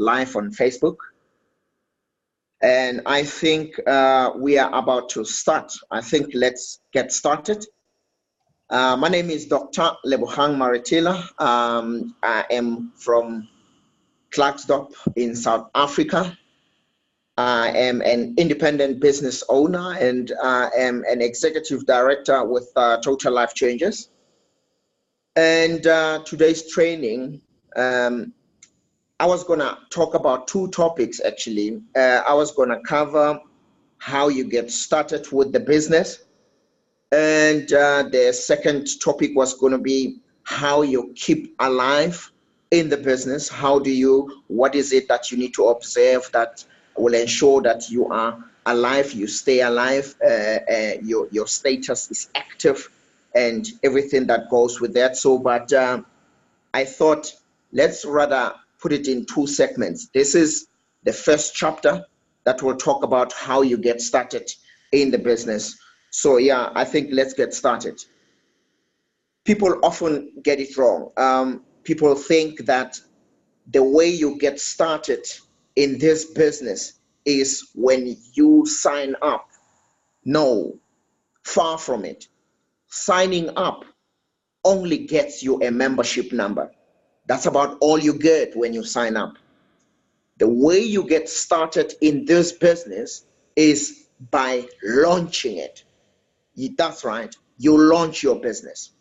live on Facebook. And I think we are about to start. I think let's get started. My name is Dr. Maretela. I am from Klerksdorp in South Africa. I am an independent business owner and I am an executive director with Total Life Changes. And today's training, I was going to talk about two topics actually. I was going to cover how you get started with the business. And the second topic was going to be how you keep alive in the business. What is it that you need to observe that will ensure that you are alive, you stay alive, your status is active and everything that goes with that. So, but I thought let's rather put it in two segments. This is the first chapter that will talk about how you get started in the business. So yeah, I think let's get started. People often get it wrong. People think that the way you get started in this business is when you sign up. No, far from it. Signing up only gets you a membership number. That's about all you get when you sign up. The way you get started in this business is by launching it. That's right. You launch your business.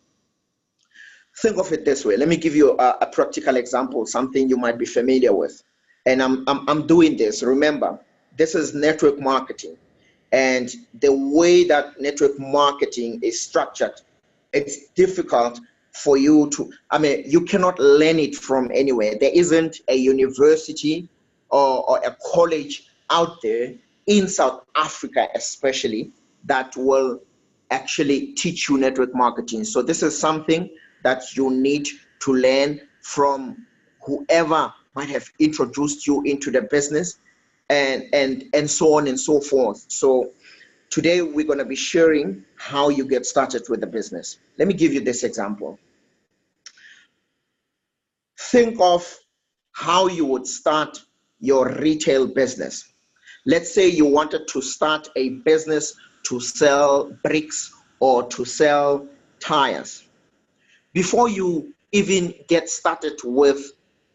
Think of it this way. Let me give you a practical example, something you might be familiar with. And I'm doing this. Remember, this is network marketing. And the way that network marketing is structured, it's difficult for you to, you cannot learn it from anywhere. There isn't a university or a college out there in South Africa, especially, that will actually teach you network marketing. So this is something that you need to learn from whoever might have introduced you into the business and so on and so forth. So today we're going to be sharing how you get started with the business. Let me give you this example. Think of how you would start your retail business. Let's say you wanted to start a business to sell bricks or to sell tires. Before you even get started with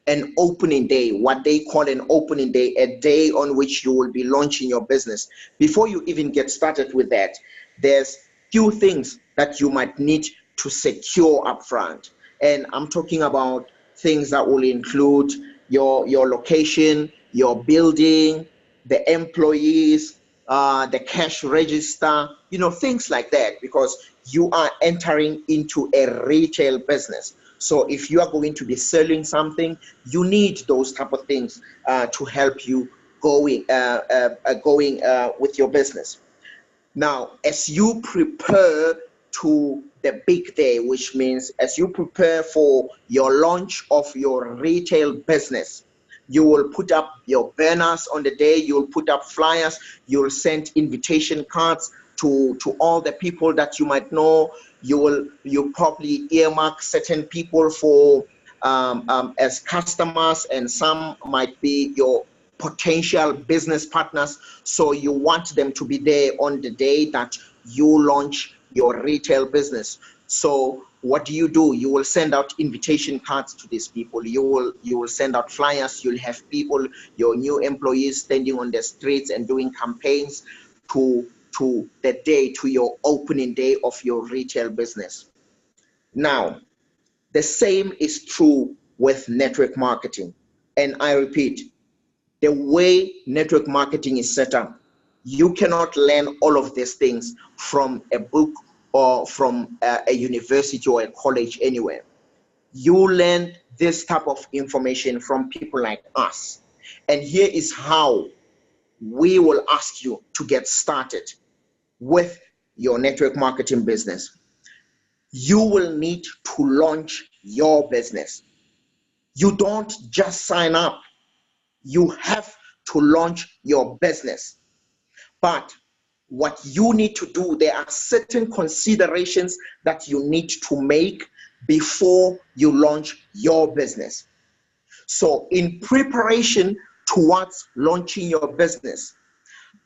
an opening day, what they call an opening day, a day on which you will be launching your business, before you even get started with that, there's few things that you might need to secure upfront. And I'm talking about things that will include your location, your building, the employees, the cash register, things like that, because you are entering into a retail business. So if you are going to be selling something, you need those type of things to help you going with your business. Now, as you prepare to the big day, which means as you prepare for your launch of your retail business, you will put up your banners on the day, you'll put up flyers, you'll send invitation cards to all the people that you might know. You probably earmark certain people for as customers, and some might be your potential business partners. So you want them to be there on the day that you launch your retail business. So what do? You will send out invitation cards to these people. You will send out flyers. You'll have people, your new employees, standing on the streets and doing campaigns to the day, to your opening day of your retail business. Now, the same is true with network marketing. And I repeat, the way network marketing is set up, you cannot learn all of these things from a book or from a university or a college anywhere. You learn this type of information from people like us. And here is how we will ask you to get started with your network marketing business. You will need to launch your business. You don't just sign up. You have to launch your business. But what you need to do, there are certain considerations that you need to make before you launch your business. So in preparation towards launching your business,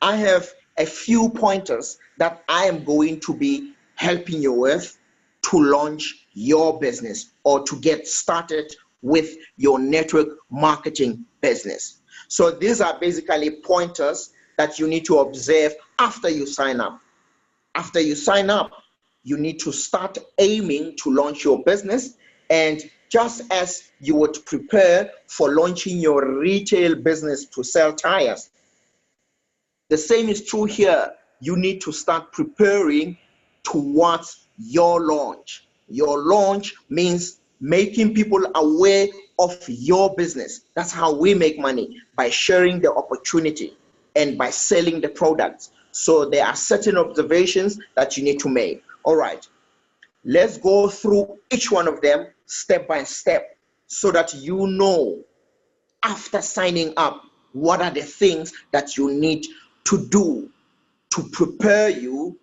I have a few pointers that I am going to be helping you with to launch your business or to get started with your network marketing business. So these are basically pointers that you need to observe after you sign up. After you sign up, you need to start aiming to launch your business. And just as you would prepare for launching your retail business to sell tires, the same is true here. You need to start preparing towards your launch. Your launch means making people aware of your business. That's how we make money, by sharing the opportunity and by selling the products. So there are certain observations that you need to make. All right, let's go through each one of them step by step so that you know after signing up what are the things that you need to do to prepare you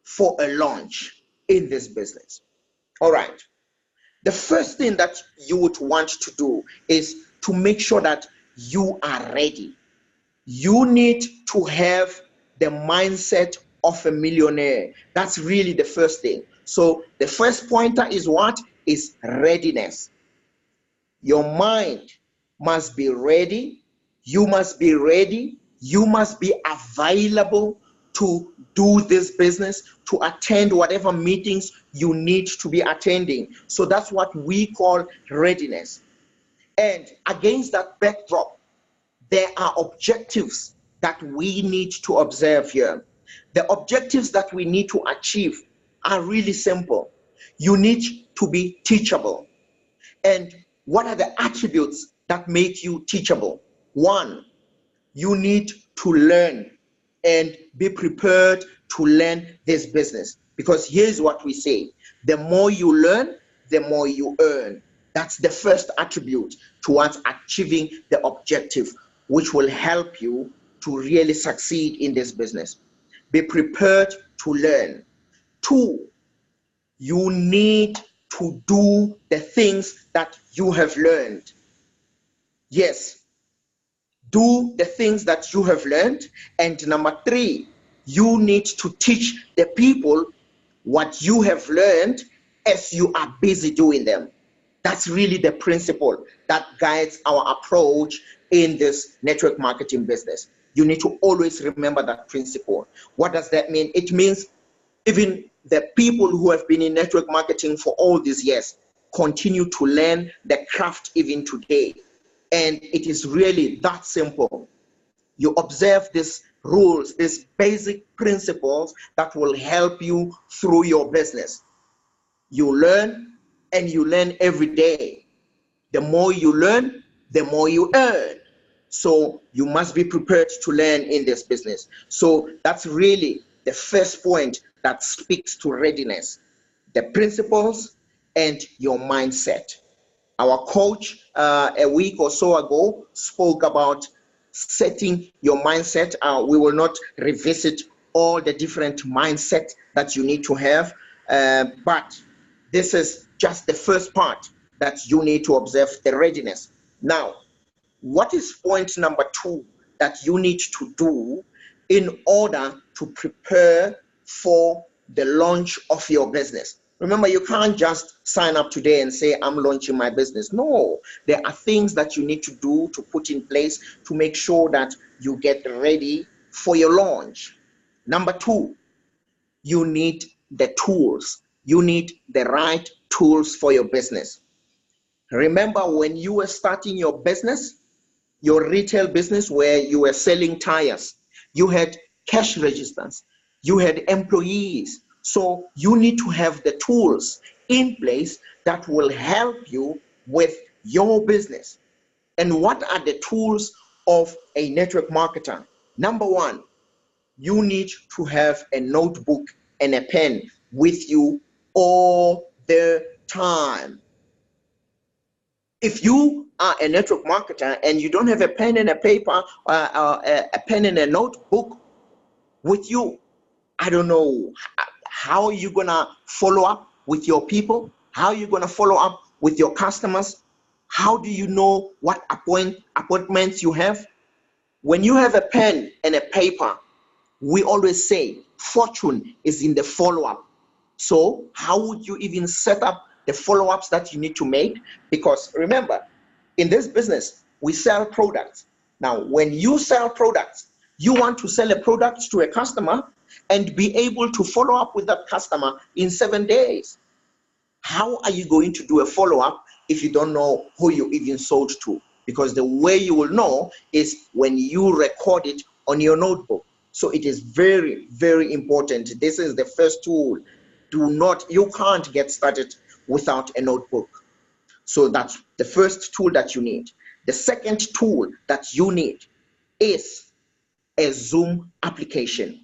for a launch in this business. All right. The first thing that you would want to do is to make sure that you are ready. You need to have the mindset of a millionaire. That's really the first thing. So the first pointer is what? Is readiness. Your mind must be ready. You must be ready. You must be available to do this business, to attend whatever meetings you need to be attending. So that's what we call readiness. And against that backdrop, there are objectives that we need to observe here. The objectives that we need to achieve are really simple. You need to be teachable. And what are the attributes that make you teachable? One, you need to learn and be prepared to learn this business. Because here's what we say: the more you learn, the more you earn. That's the first attribute towards achieving the objective, which will help you to really succeed in this business. Be prepared to learn. Two, you need to do the things that you have learned. Yes, do the things that you have learned. And number three, you need to teach the people what you have learned as you are busy doing them. That's really the principle that guides our approach in this network marketing business. You need to always remember that principle. What does that mean? It means even the people who have been in network marketing for all these years continue to learn the craft even today. And it is really that simple. You observe these rules, these basic principles that will help you through your business. You learn, and you learn every day. The more you learn, the more you earn. So you must be prepared to learn in this business. So that's really the first point that speaks to readiness: the principles and your mindset. Our coach a week or so ago spoke about setting your mindset. We will not revisit all the different mindset that you need to have, but this is just the first part that you need to observe: the readiness. Now, what is point number two that you need to do in order to prepare for the launch of your business? Remember, you can't just sign up today and say, I'm launching my business. No, there are things that you need to do, to put in place to make sure that you get ready for your launch. Number two, you need the tools. You need the right tools for your business. Remember, when you were starting your business, your retail business where you were selling tires, you had cash registers, you had employees. So you need to have the tools in place that will help you with your business. And what are the tools of a network marketer? Number one, you need to have a notebook and a pen with you all the time. If you are a network marketer and you don't have a pen and a paper, a pen and a notebook with you, I don't know how are you gonna follow up with your people? How are you gonna follow up with your customers? How do you know what appointments you have? When you have a pen and a paper, we always say fortune is in the follow-up. So how would you even set up the follow-ups that you need to make? Because remember, in this business, we sell products. Now, when you sell products, you want to sell a product to a customer and be able to follow up with that customer in 7 days. How are you going to do a follow-up if you don't know who you even sold to? Because the way you will know is when you record it on your notebook. So it is very, very important. This is the first tool. You can't get started without a notebook. So that's the first tool that you need. The second tool that you need is a Zoom application.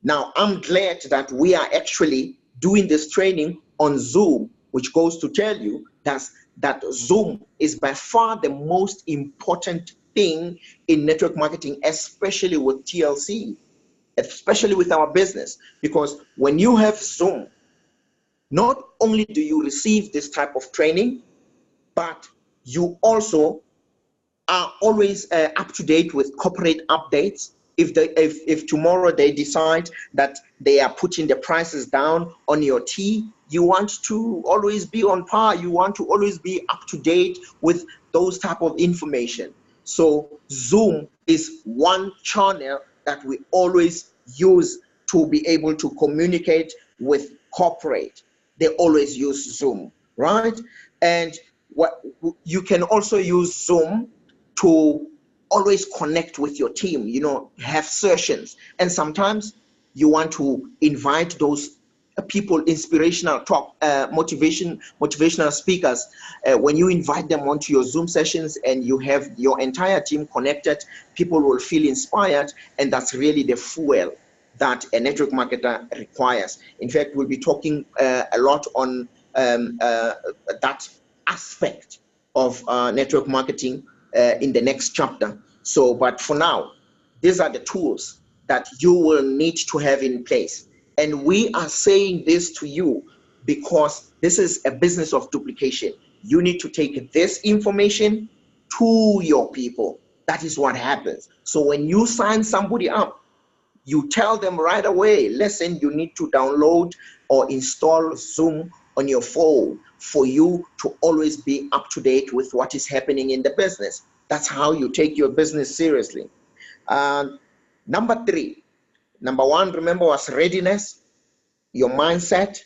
Now, I'm glad that we are actually doing this training on Zoom, which goes to tell you that Zoom is by far the most important thing in network marketing, especially with TLC, especially with our business. Because when you have Zoom, not only do you receive this type of training, but you also are always up to date with corporate updates. If tomorrow they decide that they are putting the prices down on your tea, you want to always be on par. You want to always be up to date with those type of information. So Zoom is one channel that we always use to be able to communicate with corporate. They always use Zoom, right? And what you can also use Zoom to always connect with your team, have sessions. And sometimes you want to invite those people, inspirational talk, motivational speakers. When you invite them onto your Zoom sessions and you have your entire team connected, people will feel inspired, and that's really the fuel that a network marketer requires. In fact, we'll be talking a lot on that aspect of network marketing in the next chapter. So, but for now, these are the tools that you will need to have in place. And we are saying this to you because this is a business of duplication. You need to take this information to your people. That is what happens. So when you sign somebody up, you tell them right away, listen, you need to download or install Zoom on your phone for you to always be up to date with what is happening in the business. That's how you take your business seriously. Number one, remember, was readiness, your mindset,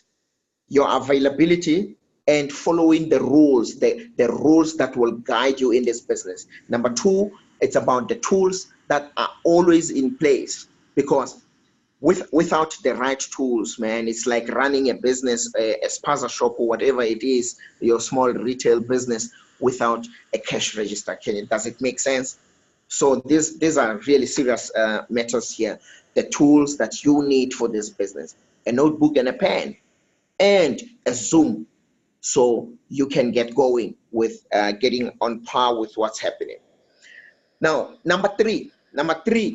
your availability, and following the rules, the rules that will guide you in this business. Number two, it's about the tools that are always in place, because without the right tools, man, it's like running a business, a spaza shop or whatever it is, your small retail business without a cash register. Does it make sense? So these are really serious matters here. The tools that you need for this business: a notebook and a pen, and a Zoom, so you can get going with getting on par with what's happening. Now, number three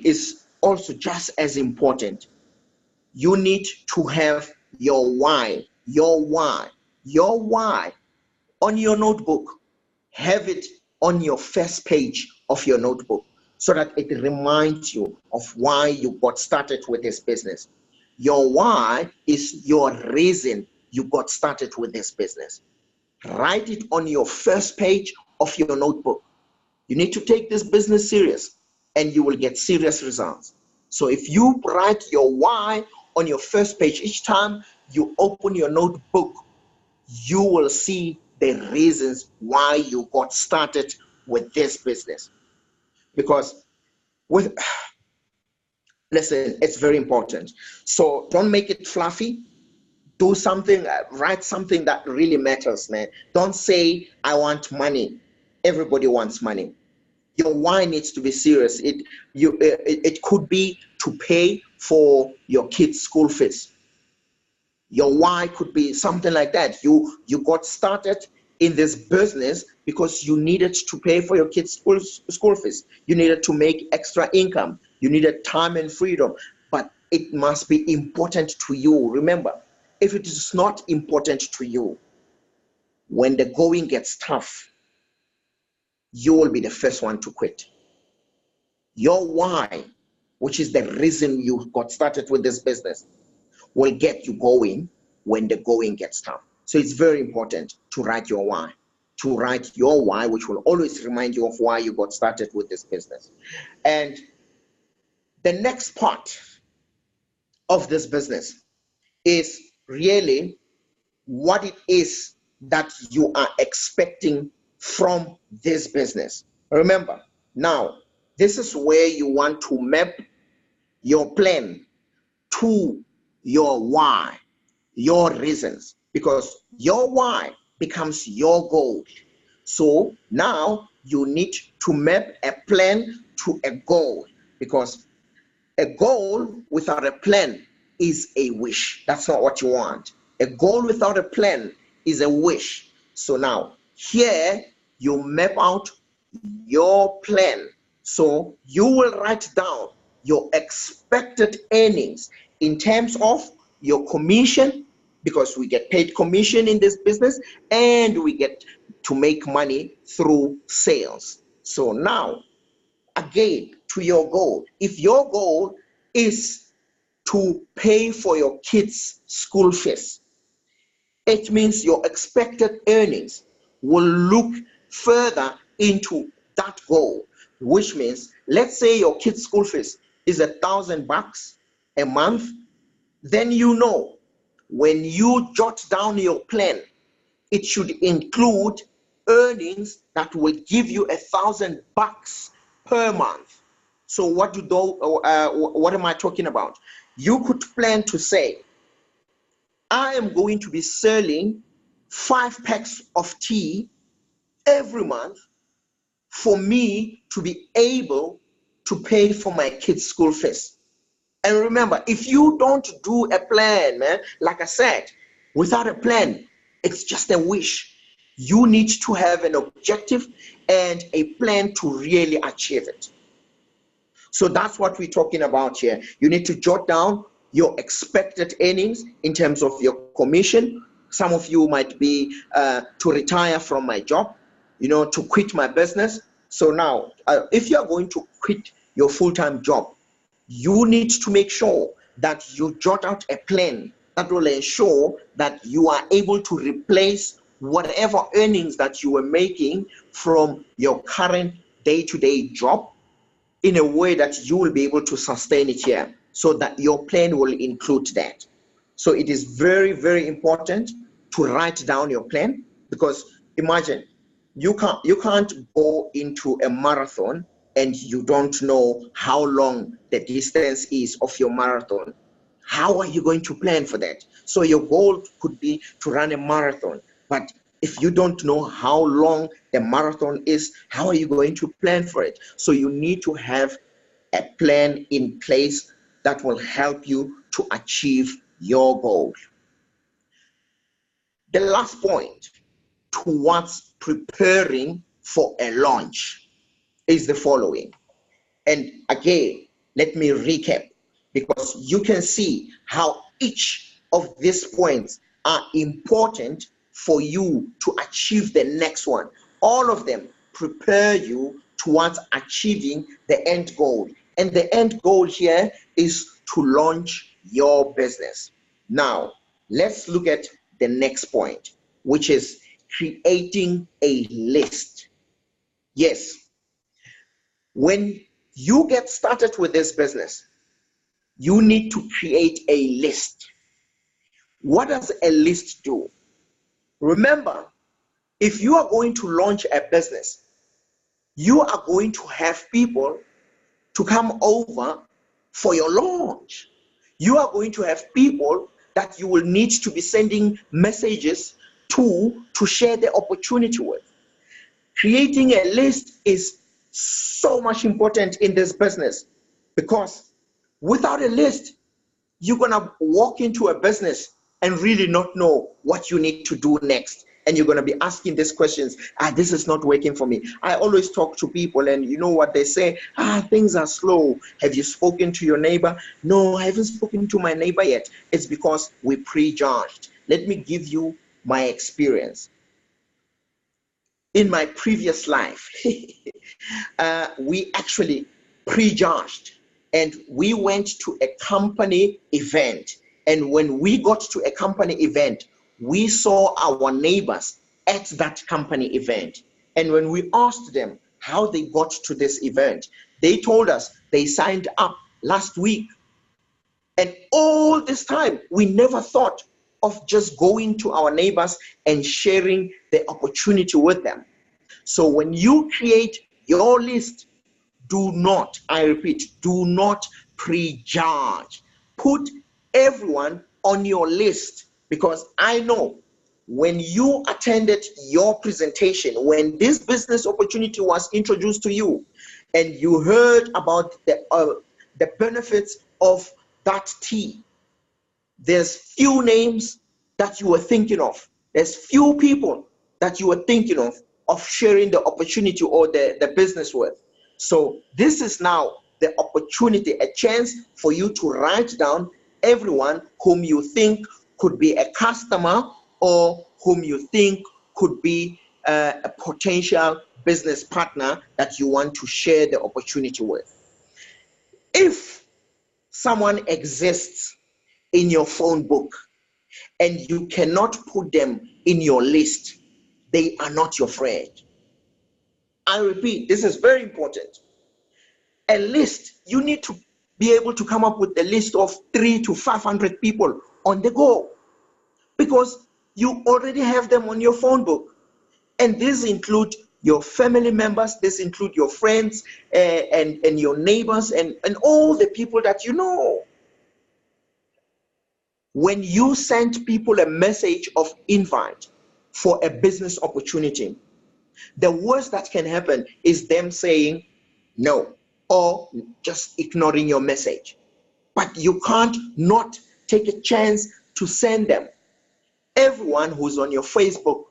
is also just as important. You need to have your why on your notebook. Have it on your first page of your notebook so that it reminds you of why you got started with this business. Your why is your reason you got started with this business. Write it on your first page of your notebook. You need to take this business serious and you will get serious results. So if you write your why on your first page, each time you open your notebook, you will see the reasons why you got started with this business. Because listen, it's very important. So don't make it fluffy. Do something, write something that really matters, man. Don't say, I want money. Everybody wants money. Your why needs to be serious. It could be to pay for your kids' school fees. Your why could be something like that. You got started in this business because you needed to pay for your kids' school fees. You needed to make extra income. You needed time and freedom. But it must be important to you. Remember, if it is not important to you, when the going gets tough, you will be the first one to quit. Your why, which is the reason you got started with this business, will get you going when the going gets tough. So it's very important to write your why, which will always remind you of why you got started with this business. And the next part of this business is really what it is that you are expecting from this business. Remember, now, this is where you want to map your plan to your why, your reasons, because your why becomes your goal. So now you need to map a plan to a goal, because a goal without a plan is a wish. That's not what you want. A goal without a plan is a wish. So now here you map out your plan. So you will write down your expected earnings in terms of your commission, because we get paid commission in this business and we get to make money through sales. So now, again, to your goal. If your goal is to pay for your kids' school fees, it means your expected earnings will look further into that goal, which means, let's say your kids' school fees is $1,000 a month, then you know when you jot down your plan, it should include earnings that will give you $1,000 per month. So what am I talking about? You could plan to say, I am going to be selling 5 packs of tea every month for me to be able to pay for my kids' school fees. And remember, if you don't do a plan, man, like I said, without a plan, it's just a wish. You need to have an objective and a plan to really achieve it. So that's what we're talking about here. You need to jot down your expected earnings in terms of your commission. Some of you might be to retire from my job, to quit my business. So now, if you're going to quit your full-time job, you need to make sure that you jot out a plan that will ensure that you are able to replace whatever earnings that you were making from your current day-to-day job in a way that you will be able to sustain it here, so that your plan will include that. So it is very, very important to write down your plan, because imagine you can't go into a marathon and you don't know how long the distance is of your marathon. How are you going to plan for that? So your goal could be to run a marathon, but if you don't know how long the marathon is, how are you going to plan for it? So you need to have a plan in place that will help you to achieve your goal. The last point towards preparing for a launch is the following. And again, let me recap, because you can see how each of these points are important for you to achieve the next one. All of them prepare you towards achieving the end goal. And the end goal here is to launch your business. Now, let's look at the next point, which is creating a list. Yes, when you get started with this business, you need to create a list. What does a list do? Remember, if you are going to launch a business, you are going to have people to come over for your launch. You are going to have people that you will need to be sending messages to share the opportunity with. Creating a list is so much important in this business, because without a list, you're gonna walk into a business and really not know what you need to do next. And you're gonna be asking these questions, this is not working for me. I always talk to people and you know what they say, things are slow. Have you spoken to your neighbor? No, I haven't spoken to my neighbor yet. It's because we prejudged. Let me give you my experience. in my previous life, we actually prejudged and we went to a company event. And when we got to a company event, we saw our neighbors at that company event. And when we asked them how they got to this event, they told us they signed up last week. And all this time, we never thought of just going to our neighbors and sharing the opportunity with them. So when you create your list, do not, I repeat, do not prejudge. Put everyone on your list, because I know when you attended your presentation, when this business opportunity was introduced to you, and you heard about the benefits of that tea, there's few names that you were thinking of. There's few people that you were thinking of sharing the opportunity or the business with. So this is now the opportunity, a chance for you to write down everyone whom you think could be a customer or whom you think could be a potential business partner that you want to share the opportunity with. If someone exists in your phone book and you cannot put them in your list, they are not your friend. I repeat, this is very important. A list, you need to be able to come up with a list of 300 to 500 people on the go, because you already have them on your phone book. And these include your family members, this include your friends and your neighbors and all the people that you know. When you send people a message of invite for a business opportunity, the worst that can happen is them saying no or just ignoring your message. But you can't not take a chance to send them. Everyone who's on your Facebook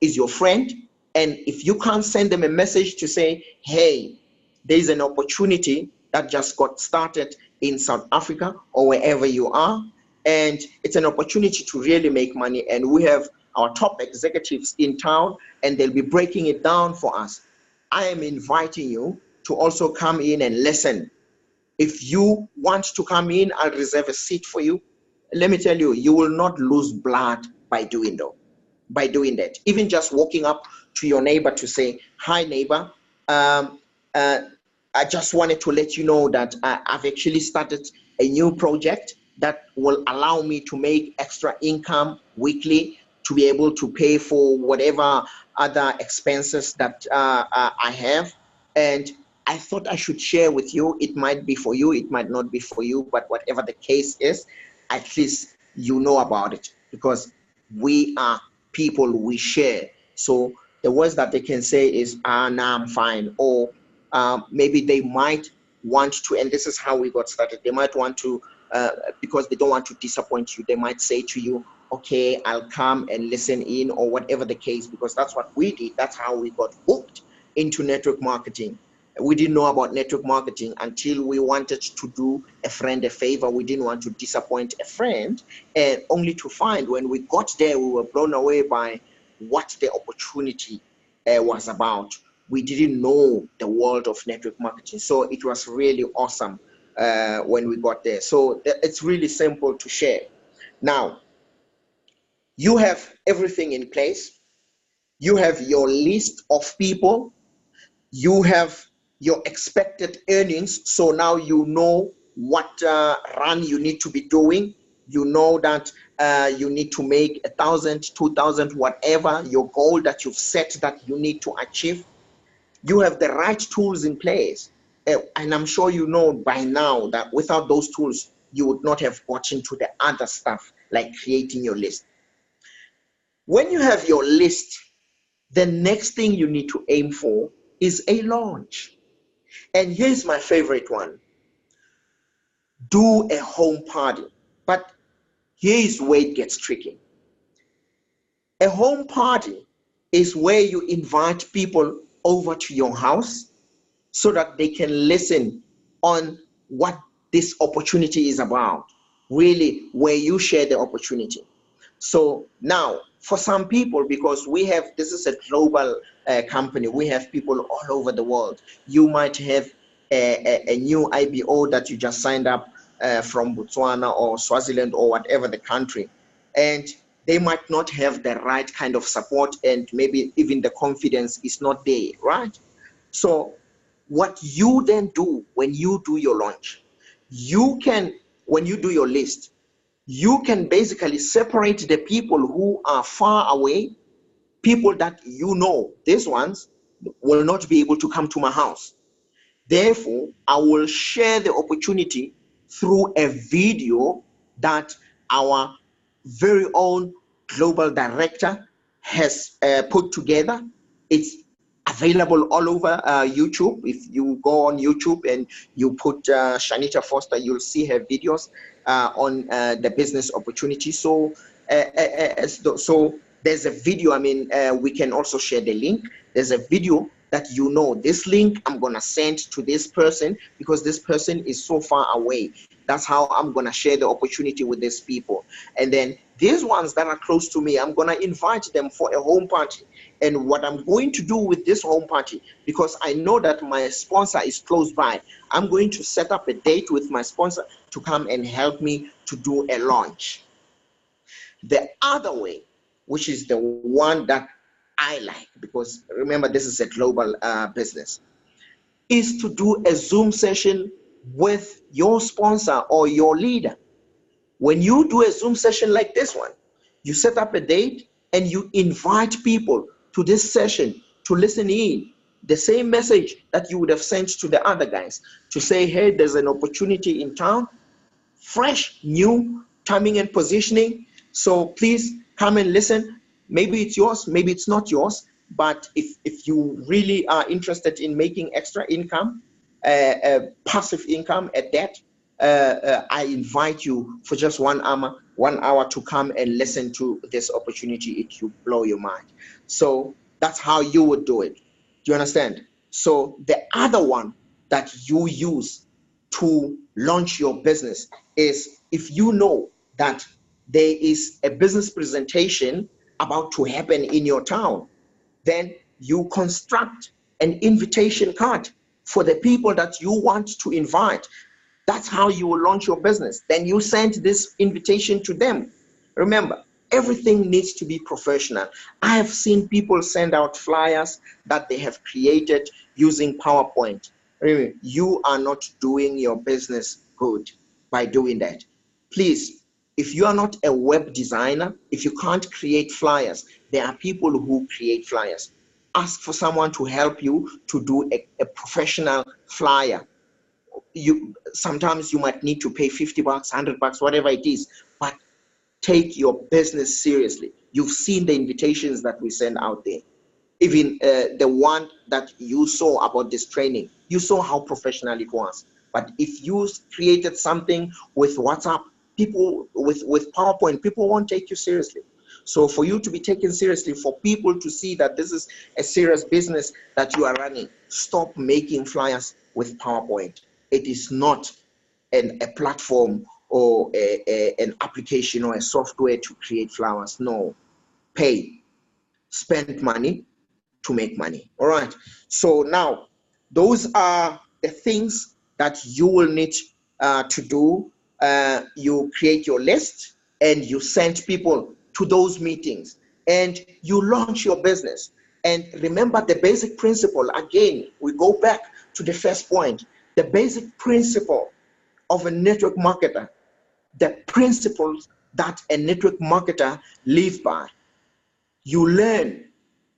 is your friend. And if you can't send them a message to say, hey, there's an opportunity that just got started in South Africa or wherever you are, and it's an opportunity to really make money, and we have our top executives in town and they'll be breaking it down for us, I am inviting you to also come in and listen. If you want to come in, I'll reserve a seat for you. Let me tell you, you will not lose blood by doing that. Even just walking up to your neighbor to say, hi neighbor, I just wanted to let you know that I've actually started a new project that will allow me to make extra income weekly to be able to pay for whatever other expenses that I have. And I thought I should share with you. It might be for you, it might not be for you, but whatever the case is, at least you know about it, because we are people, we share. So the worst that they can say is, nah, I'm fine. Or maybe they might want to, and this is how we got started, they might want to, because they don't want to disappoint you, they might say to you, okay, I'll come and listen in, or whatever the case, because that's what we did. That's how we got hooked into network marketing. We didn't know about network marketing until we wanted to do a friend a favor. We didn't want to disappoint a friend, and only to find when we got there, we were blown away by what the opportunity was about. We didn't know the world of network marketing. So it was really awesome when we got there. So it's really simple to share. Now, you have everything in place. You have your list of people. You have your expected earnings. So now you know what run you need to be doing. You know that you need to make 1,000, 2,000, whatever your goal that you've set that you need to achieve. You have the right tools in place. And I'm sure you know by now that without those tools, you would not have gotten to the other stuff like creating your list. When you have your list, the next thing you need to aim for is a launch. And here's my favorite one. Do a home party. But here's where it gets tricky. A home party is where you invite people over to your house so that they can listen on what this opportunity is about, really, where you share the opportunity. So now, for some people, because we have, this is a global company, we have people all over the world. You might have a new IBO that you just signed up from Botswana or Swaziland or whatever the country, and they might not have the right kind of support, and maybe even the confidence is not there, right? So what you then do when you do your launch, you can, when you do your list, you can basically separate the people who are far away, people that you know, these ones will not be able to come to my house. Therefore, I will share the opportunity through a video that our very own global director has put together. It's available all over YouTube. If you go on YouTube and you put Shanita Foster, you'll see her videos on the business opportunity. So, so there's a video. I mean, we can also share the link. There's a video that, you know, this link I'm gonna send to this person because this person is so far away. That's how I'm gonna share the opportunity with these people. And then these ones that are close to me, I'm gonna invite them for a home party. And what I'm going to do with this home party, because I know that my sponsor is close by, I'm going to set up a date with my sponsor to come and help me to do a launch. The other way, which is the one that I like, because remember, this is a global business, is to do a Zoom session with your sponsor or your leader. When you do a Zoom session like this one, you set up a date and you invite people to this session to listen in. The same message that you would have sent to the other guys to say, hey, there's an opportunity in town, fresh, new timing and positioning. So please come and listen. Maybe it's yours, maybe it's not yours. But if you really are interested in making extra income, passive income at that, I invite you for just 1 hour to come and listen to this opportunity. It will blow your mind. So that's how you would do it. Do you understand? So the other one that you use to launch your business is, if you know that there is a business presentation about to happen in your town, then you construct an invitation card for the people that you want to invite. That's how you will launch your business. Then you send this invitation to them. Remember, everything needs to be professional. I have seen people send out flyers that they have created using PowerPoint. Remember, you are not doing your business good by doing that. Please, if you are not a web designer, if you can't create flyers, there are people who create flyers. Ask for someone to help you to do a professional flyer. Sometimes you might need to pay $50, $100, whatever it is, but take your business seriously. You've seen the invitations that we send out there. Even the one that you saw about this training, you saw how professional it was. But if you created something with WhatsApp, people with PowerPoint, people won't take you seriously. So for you to be taken seriously, for people to see that this is a serious business that you are running, stop making flyers with PowerPoint. It is not a platform or an application or a software to create flowers. No, pay, spend money to make money. All right. So now, those are the things that you will need to do. You create your list and you send people to those meetings and you launch your business. And remember the basic principle. Again, we go back to the first point. The basic principle of a network marketer, the principles that a network marketer live by. You learn.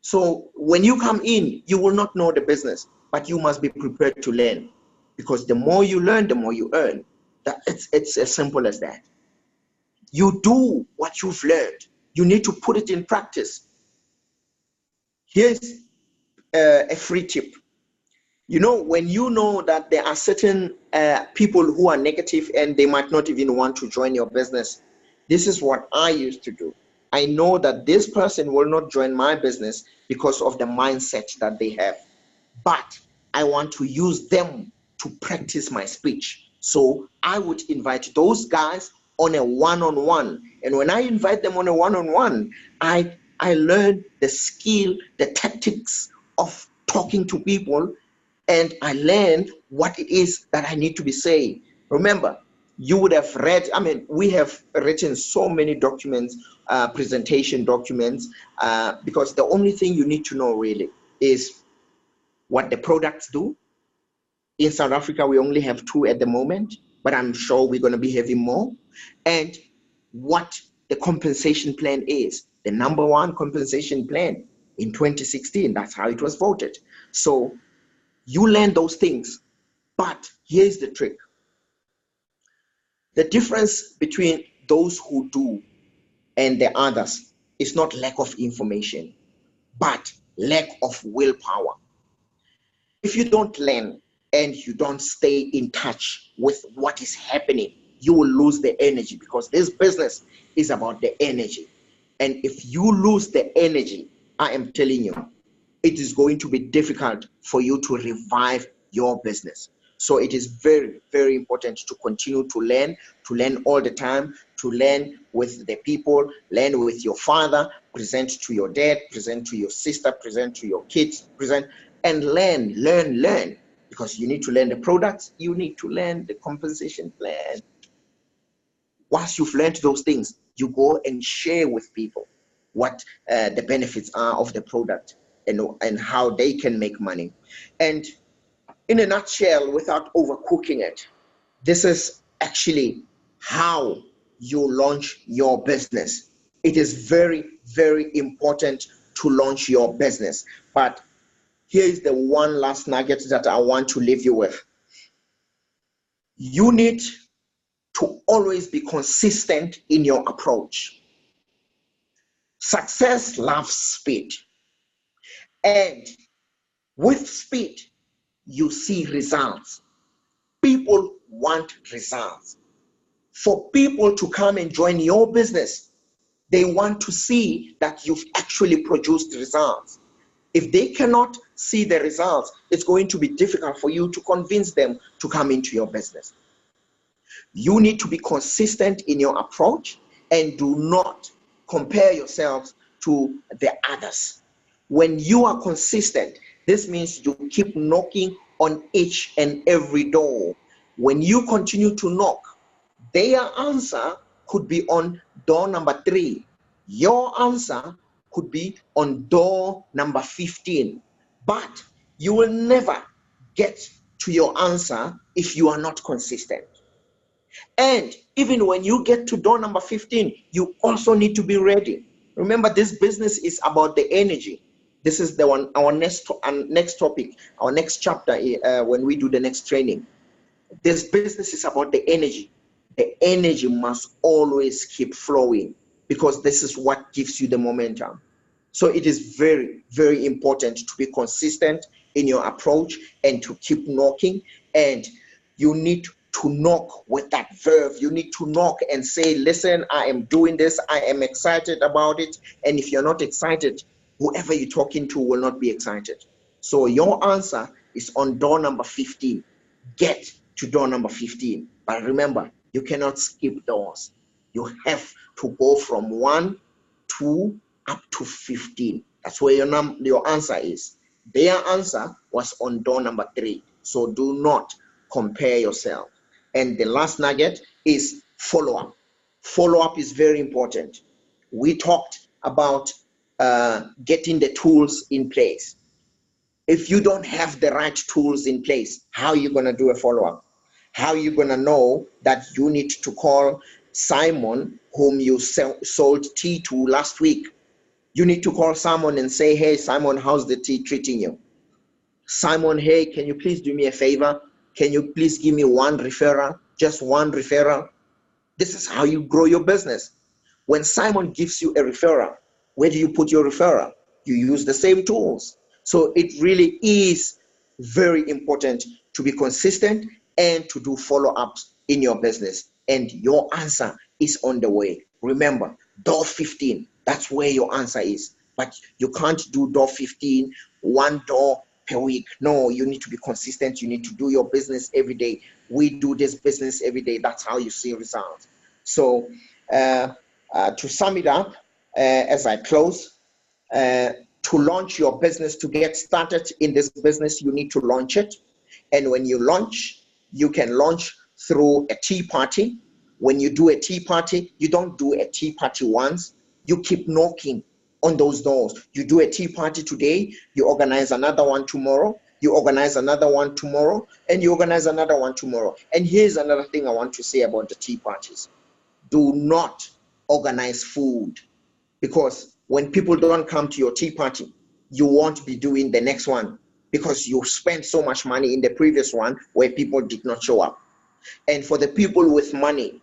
So when you come in, you will not know the business, but you must be prepared to learn, because the more you learn, the more you earn. It's as simple as that. You do what you've learned. You need to put it in practice. Here's a free tip. You know, when you know that there are certain people who are negative and they might not even want to join your business, this is what I used to do. I know that this person will not join my business because of the mindset that they have, but I want to use them to practice my speech. So I would invite those guys on a one-on-one. And when I invite them on a one-on-one, I learn the skill, the tactics of talking to people, and I learn what it is that I need to be saying. Remember, you would have read, we have written so many documents, presentation documents, because the only thing you need to know really is what the products do. In South Africa, we only have 2 at the moment, but I'm sure we're going to be having more. And what the compensation plan is, the number 1 compensation plan in 2016. That's how it was voted. So you learn those things. But here's the trick. The difference between those who do and the others is not lack of information, but lack of willpower. If you don't learn and you don't stay in touch with what is happening, you will lose the energy, because this business is about the energy. And if you lose the energy, I am telling you, it is going to be difficult for you to revive your business. So it is very, very important to continue to learn all the time, to learn with the people, learn with your father, present to your dad, present to your sister, present to your kids, and learn. Because you need to learn the products, you need to learn the compensation plan. Once you've learned those things, you go and share with people what the benefits are of the product and how they can make money. And in a nutshell, without overcooking it, this is actually how you launch your business. It is very, very important to launch your business. But here is the one last nugget that I want to leave you with. You need to always be consistent in your approach. Success loves speed. And with speed, you see results. People want results. For people to come and join your business, they want to see that you've actually produced results. If they cannot see the results, it's going to be difficult for you to convince them to come into your business. You need to be consistent in your approach and do not compare yourselves to the others. When you are consistent, this means you keep knocking on each and every door. When you continue to knock, their answer could be on door number 3. Your answer could be on door number 15. But you will never get to your answer if you are not consistent. And even when you get to door number 15, you also need to be ready. Remember, this business is about the energy. This is the one, our next topic, our next chapter, when we do the next training. This business is about the energy. The energy must always keep flowing, because this is what gives you the momentum. So it is very, very important to be consistent in your approach and to keep knocking. And you need to knock with that verve. You need to knock and say, listen, I am doing this. I am excited about it. And if you're not excited, whoever you're talking to will not be excited. So your answer is on door number 15. Get to door number 15. But remember, you cannot skip doors. You have to go from 1, 2, up to 15. That's where your answer is. Their answer was on door number 3. So do not compare yourself. And the last nugget is follow-up. Follow-up is very important. We talked about getting the tools in place. If you don't have the right tools in place, how are you going to do a follow-up? How are you going to know that you need to call Simon, whom you sold tea to last week? You need to call Simon and say, hey, Simon, how's the tea treating you? Simon, hey, can you please do me a favor? Can you please give me one referral? Just one referral? This is how you grow your business. When Simon gives you a referral, where do you put your referral? You use the same tools. So it really is very important to be consistent and to do follow-ups in your business. And your answer is on the way. Remember, door 15, that's where your answer is. But you can't do door 15, one door per week. No, you need to be consistent. You need to do your business every day. We do this business every day. That's how you see results. So to sum it up, as I close, to launch your business, to get started in this business, you need to launch it. And when you launch, you can launch through a tea party. When you do a tea party, you don't do a tea party once, you keep knocking on those doors. You do a tea party today, you organize another one tomorrow, you organize another one tomorrow, and you organize another one tomorrow. And here's another thing I want to say about the tea parties. Do not organize food, because when people don't come to your tea party, you won't be doing the next one because you spent so much money in the previous one where people did not show up. And for the people with money,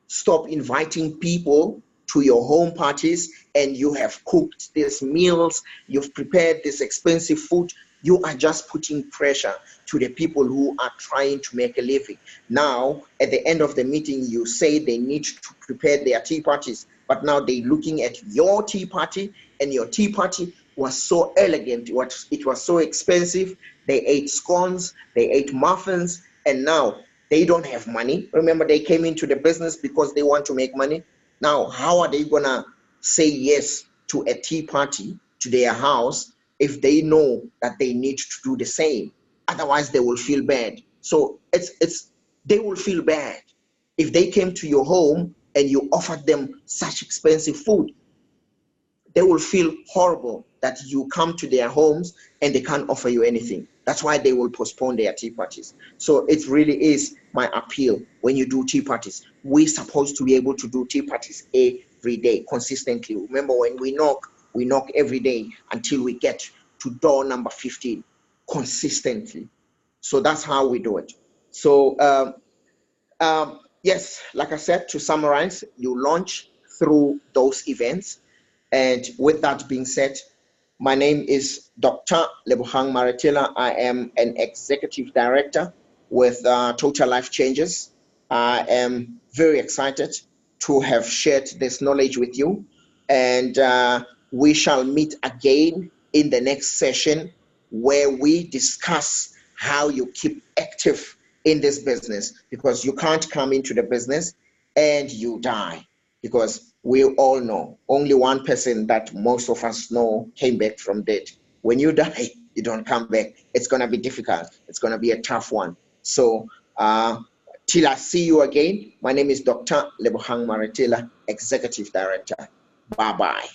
stop inviting people to your home parties and you have cooked these meals, you've prepared this expensive food. You are just putting pressure to the people who are trying to make a living. Now, at the end of the meeting, you say they need to prepare their tea parties, but now they're looking at your tea party, and your tea party was so elegant, it was so expensive. They ate scones, they ate muffins, and now they don't have money. Remember, they came into the business because they want to make money. Now, how are they gonna say yes to a tea party to their house if they know that they need to do the same? Otherwise, they will feel bad. So they will feel bad if they came to your home and you offered them such expensive food. They will feel horrible that you come to their homes and they can't offer you anything. That's why they will postpone their tea parties. So it really is my appeal. When you do tea parties, we're supposed to be able to do tea parties every day consistently. Remember, when we knock every day until we get to door number 15 consistently. So that's how we do it. So yes, like I said, to summarize, you launch through those events. And with that being said, my name is Dr. Maretela. I am an executive director with Total Life Changes. I am very excited to have shared this knowledge with you. And we shall meet again in the next session where we discuss how you keep active in this business, because you can't come into the business and you die, because we all know only one person that most of us know came back from dead. When you die, you don't come back. It's going to be difficult. It's going to be a tough one. So till I see you again, my name is Dr. Maretela, Executive Director. Bye-bye.